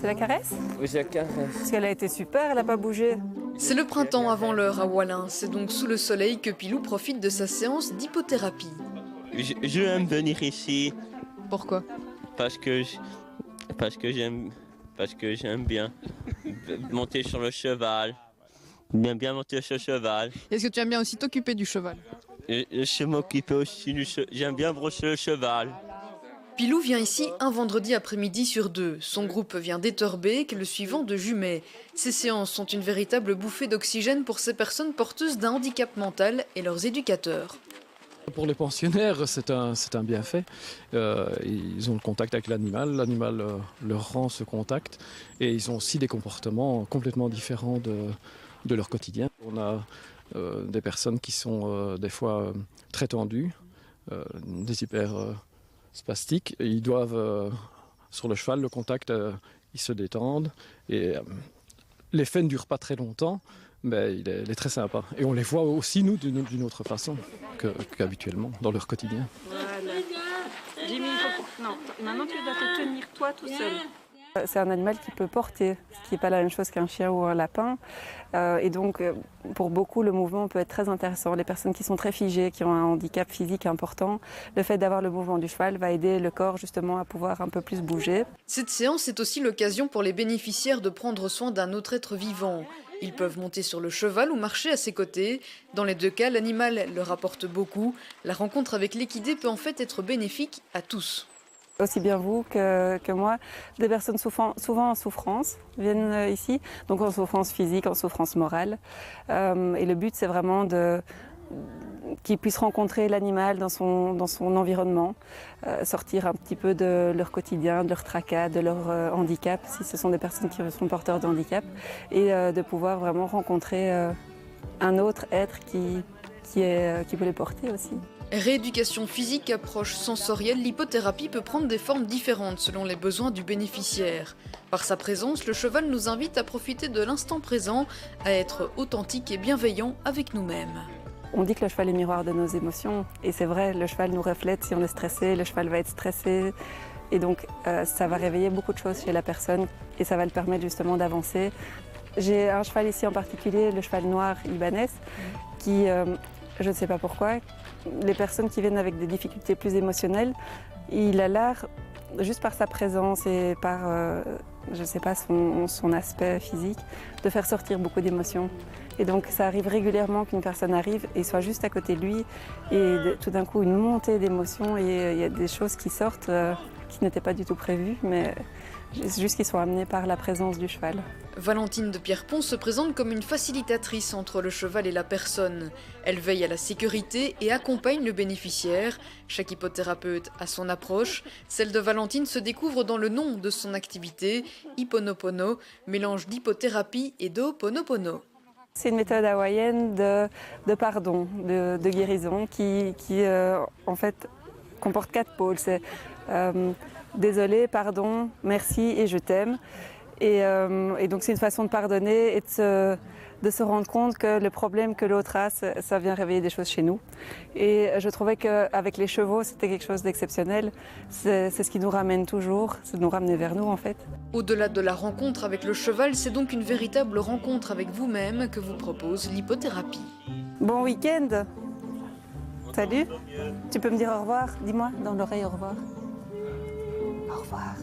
Tu la caresses? Oui, je la caresse. Parce qu'elle a été super, elle n'a pas bougé. C'est le printemps avant l'heure à Wallin. C'est donc sous le soleil que Pilou profite de sa séance d'hypothérapie. Je aime venir ici Pourquoi? parce que j'aime bien monter sur le cheval. J'aime bien monter sur le cheval. Est-ce que tu aimes bien aussi t'occuper du cheval? Je m'occupe aussi du cheval. J'aime bien brosser le cheval. Pilou vient ici un vendredi après-midi sur 2. Son groupe vient d'Etterbeek, le suivant de Jumet. Ces séances sont une véritable bouffée d'oxygène pour ces personnes porteuses d'un handicap mental et leurs éducateurs. Pour les pensionnaires, c'est un bienfait. Ils ont le contact avec l'animal leur rend ce contact et ils ont aussi des comportements complètement différents de leur quotidien. On a des personnes qui sont des fois très tendues, des hyper spastiques. Et ils doivent, sur le cheval, le contact, ils se détendent et l'effet ne dure pas très longtemps. Mais il est très sympa. Et on les voit aussi, nous, d'une autre façon qu'habituellement, dans leur quotidien. Voilà. Jimmy, non, maintenant tu dois te tenir toi tout seul. C'est un animal qui peut porter, ce qui n'est pas la même chose qu'un chien ou un lapin. Et donc, pour beaucoup, le mouvement peut être très intéressant. Les personnes qui sont très figées, qui ont un handicap physique important, le fait d'avoir le mouvement du cheval va aider le corps justement à pouvoir un peu plus bouger. Cette séance est aussi l'occasion pour les bénéficiaires de prendre soin d'un autre être vivant. Ils peuvent monter sur le cheval ou marcher à ses côtés. Dans les deux cas, l'animal leur apporte beaucoup. La rencontre avec l'équidé peut en fait être bénéfique à tous. Aussi bien vous que moi, des personnes souvent en souffrance viennent ici, donc en souffrance physique, en souffrance morale. Et le but, c'est vraiment qu'ils puissent rencontrer l'animal dans son environnement, sortir un petit peu de leur quotidien, de leur tracas, de leur handicap, si ce sont des personnes qui sont porteurs de handicap, et de pouvoir vraiment rencontrer un autre être qui peut les porter aussi. Rééducation physique, approche sensorielle, l'hypothérapie peut prendre des formes différentes selon les besoins du bénéficiaire. Par sa présence, le cheval nous invite à profiter de l'instant présent, à être authentique et bienveillant avec nous-mêmes. On dit que le cheval est miroir de nos émotions, et c'est vrai, le cheval nous reflète. Si on est stressé, le cheval va être stressé, et donc ça va réveiller beaucoup de choses chez la personne, et ça va le permettre justement d'avancer. J'ai un cheval ici en particulier, le cheval noir Ibanez, qui, je ne sais pas pourquoi, les personnes qui viennent avec des difficultés plus émotionnelles, il a l'air, juste par sa présence et par, je ne sais pas, son aspect physique, de faire sortir beaucoup d'émotions. Et donc ça arrive régulièrement qu'une personne arrive et soit juste à côté de lui et tout d'un coup une montée d'émotions et il y a des choses qui sortent qui n'étaient pas du tout prévues, mais juste qu'ils sont amenés par la présence du cheval. Valentine de Pierrepont se présente comme une facilitatrice entre le cheval et la personne. Elle veille à la sécurité et accompagne le bénéficiaire. Chaque hypothérapeute a son approche. Celle de Valentine se découvre dans le nom de son activité, Hiponopono, mélange d'hypothérapie et d'Ho'oponopono. C'est une méthode hawaïenne de pardon, de guérison qui en fait comporte 4 pôles. C'est désolé, pardon, merci et je t'aime. Et donc c'est une façon de pardonner et de se rendre compte que le problème que l'autre a, ça vient réveiller des choses chez nous. Et je trouvais qu'avec les chevaux, c'était quelque chose d'exceptionnel. C'est ce qui nous ramène toujours, c'est de nous ramener vers nous en fait. Au-delà de la rencontre avec le cheval, c'est donc une véritable rencontre avec vous-même que vous propose l'hypothérapie. Bon week-end. Salut. Tu peux me dire au revoir? Dis-moi dans l'oreille au revoir. Au revoir.